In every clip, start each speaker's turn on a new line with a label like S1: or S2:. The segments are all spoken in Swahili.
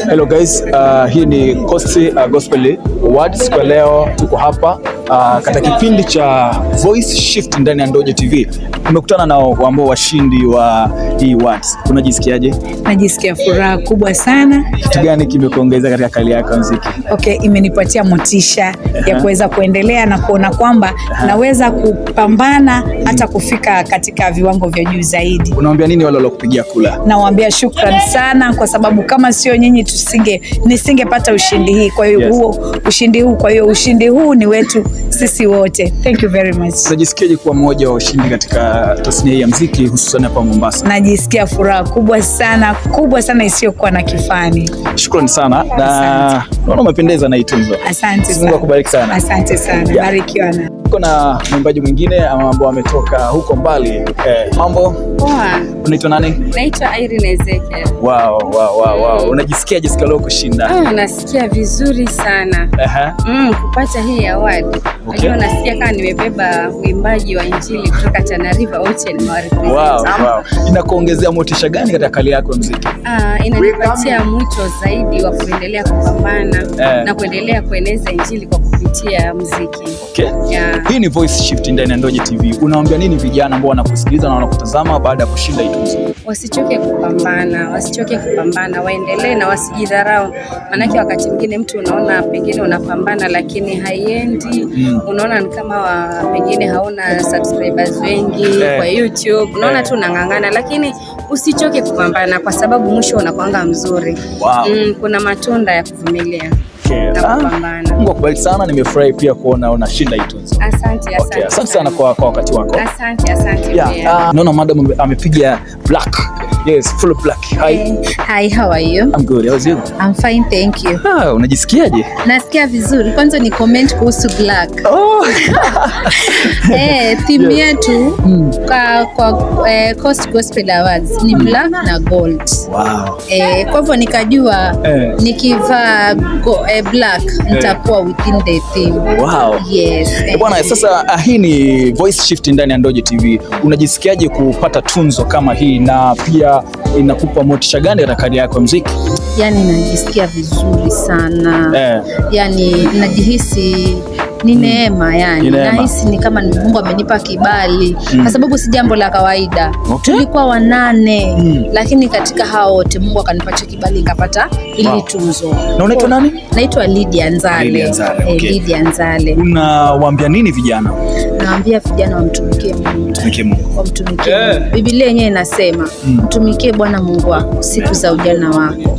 S1: Hello guys, hii ni Coast Gospel Awards. Kwa leo tuko hapa katika kipindi cha Voice Shift ndani ya Ndoje TV. Tumekutana na ambao washindi wa hii awards. Unajisikiaje?
S2: Najisikia furaha kubwa sana.
S1: Kitu gani kimekuongeza katika kali yako ya muziki?
S2: Okay, imenipatia motisha ya kuweza kuendelea na kuona kwamba naweza kupambana hata kufika katika viwango vya juu zaidi.
S1: Unawaambia nini wale waliokupigia kula?
S2: Nawaambia shukrani sana, kwa sababu kama sio nyinyi nisingepata ushindi hii. Kwa hiyo ushindi huu ni wetu sisi wote. Thank you very much.
S1: Unajisikiaje kuwa mmoja wa ushindi katika tasnia ya muziki hususan hapa Mombasa?
S2: Najisikia furaha kubwa sana isiyokuwa na kifani.
S1: Shukrani sana. Na naona umependeza na hii tunzo.
S2: Asante sana.
S1: Mungu akubariki sana.
S2: Asante sana. Barikiwa na.
S1: Kuna mwimbaji mwingine ambao ametoka huko mbali. Mambo?
S3: Poa.
S1: Unaitwa nani?
S3: Naitwa Irene Ezekiel.
S1: Wow. Unajisikiaje siku leo kushinda?
S3: Nasikia vizuri sana. Kupata hii award.
S1: Okay.
S3: Nasikia kama nimebeba uimbaji wa injili kutoka Tana River Ocean.
S1: Wow. Inakuongezea motisha gani katika kali yako ya muziki?
S3: Inanipatia mwito zaidi wa kuendelea kupambana na kuendelea kueneza injili kwa kupitia muziki.
S1: Okay. Yeah. Hii ni Voice Shift ndani ya Ndoje TV. Unawaambia nini vijana ambao wanakusikiliza na wanakutazama baada ya kushinda hii tuzo?
S3: Wasichoke kupambana, waendelee na wasijidharau. Maana wakati mwingine mtu unaona pengine unapambana lakini haiendi. Unaona ni kama pengine hauna subscribers wengi kwa YouTube. Unaona tu unang'ang'ana, lakini usichoke kupambana kwa sababu mwisho unakuanga mzuri.
S1: Wow.
S3: Kuna matunda ya kuvumilia.
S1: Mungu akubariki sana. Nimefurahi pia kuona unashinda hii tuzo.
S3: Asante.
S1: Okay. Asante sana kwa wakati wako.
S3: Asante pia.
S1: Naona madam amepiga black. Yes, full black.
S4: Hi, how are you?
S1: I'm good. How's you?
S4: I'm fine, thank you.
S1: Unajisikiaje?
S4: Nasikia vizuri. Kwanza ni comment kuhusu black. Theme yetu kwa Coast Gospel Awards ni black na gold.
S1: Wow.
S4: Kwa hivyo nikajua nikivaa black nitakuwa within the theme.
S1: Wow.
S4: Yes.
S1: Bwana, sasa hii ni Voice Shift ndani ya Ndoje TV. Unajisikiaje kupata tunzo kama hii na pia inakupa motisha gani katika kari yako ya muziki?
S4: Yani najisikia vizuri sana. Yani najihisi ni neema, yani nahisi ni kama Mungu amenipa kibali kwa sababu si jambo la kawaida. Tulikuwa 8 lakini katika hao wote Mungu akanipatia kibali nikapata ili tuzo.
S1: Na unaitwa nani?
S4: Naitwa Lydia Nzale. Lydia Nzale.
S1: Unawaambia nini vijana?
S4: Naambia vijana wamtumikie Mungu. Wamtumikie Mungu. Biblia yenyewe inasema mtumikie Bwana Mungu wako siku za ujana wako.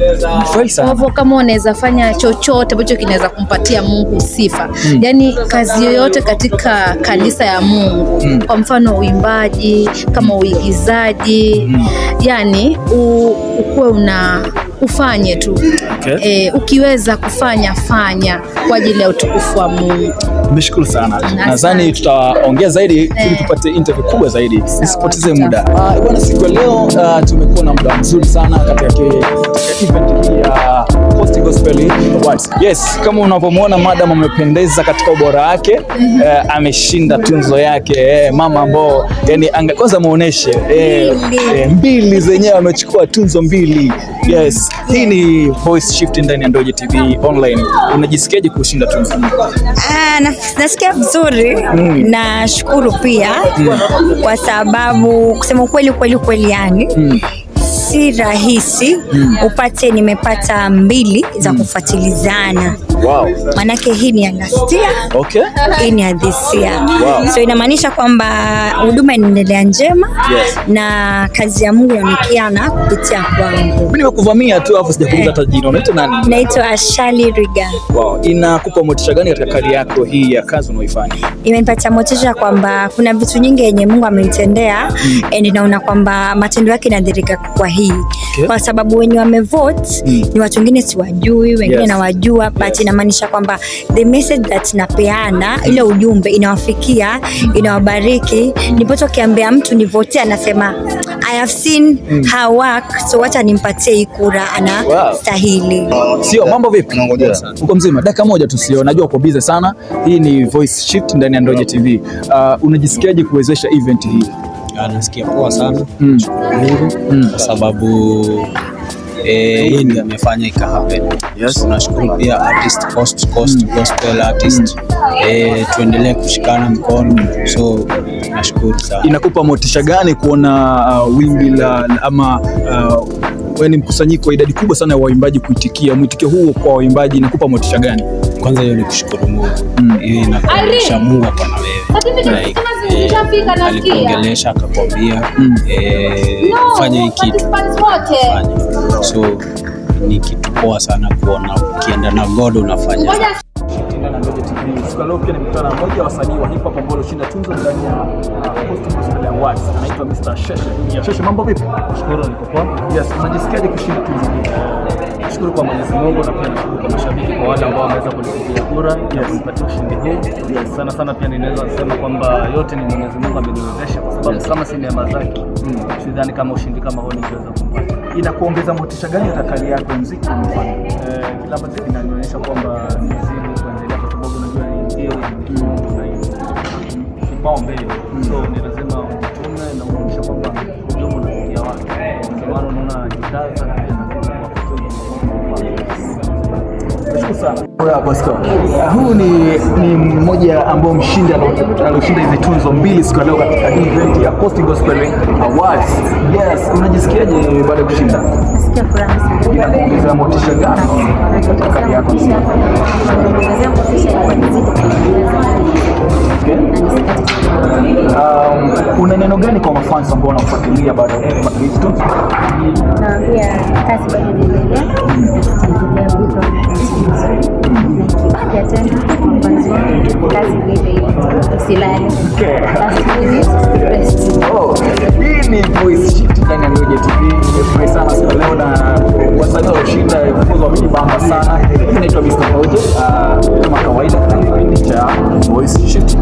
S4: Kwa hivyo kama unaweza fanya chochote ambacho kinaweza kumpatia Mungu sifa. Yani kazi yoyote katika kanisa ya Mungu. Kwa mfano uimbaji, kama uigizaji, yani ukuwe ufanye tu. Ukiweza kufanya kwa ajili ya utukufu wa Mungu.
S1: Nimeshukuru sana. Nadhani tutaongea zaidi ili tupate interview kubwa zaidi. Nisipoteze muda. Bwana, siku ya leo tumekuwa na muda mzuri sana katika event hii ya Coast Gospel Awards. Yes, kama unavyomwona madam amependeza katika ubora wake. Ameshinda tunzo yake. Mama ambao yani kwanza muoneshe mbili zenyewe amechukua tunzo 2. Yes, hii ni Voice Shift ndani ya Ndoje TV online. Unajisikiaje kushinda tunzo?
S5: Nasikia vizuri. Nashukuru pia kwa sababu kusema kweli yani si rahisi upate. Nimepata 2 za kufuatilizana.
S1: Wow.
S5: Manake hii ni ya last year.
S1: Okay.
S5: Hii ni ya this year.
S1: Wow.
S5: So inamaanisha kwamba huduma inaendelea njema.
S1: Yes.
S5: Na kazi ya Mungu inaonekana kupitia kwangu.
S1: Mimi nimekuvamia tu afu sijakuuliza hata jina. Unaitwa nani?
S5: Naitwa Ashali Riga.
S1: Wow. Inakupa motisha gani katika kari yako hii ya kazi unaoifanya?
S5: Imenipatia motisha kwamba kuna vitu nyingi yenye Mungu amenitendea and naona kwamba matendo yake yanadhihirika kwa hii. Okay. Kwa sababu wenye wamevote ni watu wengine siwajui, wengine nawajua, but inamaanisha kwamba the message that napeana, ile ujumbe inawafikia, inawabariki. Nipoto kiambia mtu ni vote anasema I have seen her work, so wacha nimpatie hii kura, anastahili.
S1: Sio mambo vipi? Uko mzima? Dakika moja tu, sio najua uko busy sana. Hii ni Voice Shift ndani ya Ndoje TV. Unajisikiaje kuwezesha event hii?
S6: Nasikia poa sana. Kwa sababu Hii ndio amefanya ika happen. Yes. Tunashukuru pia artist Coast gospel artist. Tuendelee kushikana mkono. So nashukuru sana.
S1: Inakupa motisha gani kuona wimbi la ama wewe ni mkusanyiko wa idadi kubwa sana ya waimbaji kuitikia mwitikio huo kwa waimbaji, inakupa motisha gani?
S6: Kwanza hiyo ni kushukuru Mungu. Hiyo inakuonyesha Mungu ako na wewe. Alikuongelesha akakwambia fanya hiki kitu. So ni kitu poa sana kuona ukienda na God unafanya.
S1: Leo pia nimekutana na mmoja wa wasanii wa hip hop ambao walishinda tuzo ndani ya Coast Gospel Awards. Anaitwa Mr. Sheshe. Sheshe, mambo vipi?
S7: Nashukuru niko poa.
S1: Yes, unajisikiaje kushinda tuzo hii?
S7: Nashukuru kwa Mwenyezi Mungu na pia nashukuru kwa mashabiki, kwa wale ambao wameweza kunipigia kura na kunipatia ushindi huu. Sana sana pia ninaweza kusema kwamba yote ni Mwenyezi Mungu ameniwezesha, kwa sababu kama si neema zake sidhani kama ushindi kama huu ningeweza kupata.
S1: Inakuongeza motisha gani katika kari yako ya muziki unafanya?
S7: Kila ambacho kinanionyesha kwamba nizidi kuendelea, kwa sababu unajua ndio kipaumbele. So ni lazima utume na uonyeshe kwamba ujumbe unafikia watu. Kwa maana unaona jitaza na pia
S1: huu ni mmoja ambao mshindi alioshinda hizi tuzo mbili siku leo katika event ya Coast Gospel Awards. Yes, unajisikiaje baada ya kushinda?
S5: Nasikia furaha sana.
S1: Inakuongeza motisha gani katika kazi yako?
S5: Inaongeza motisha ya
S1: una neno gani kwa mafans ambao wanakufuatilia baada ya kupata hizi tuzo?
S5: Naambia kazi bado inaendelea.
S1: Hii ni Voice Shit ndani ya Ngoja TV. Nimefurahi sana siku leo na wasanii walioshinda tuzo wamenibamba sana. Mimi naitwa Mr. Ngoja. Kama kawaida kipindi cha Voice Shit.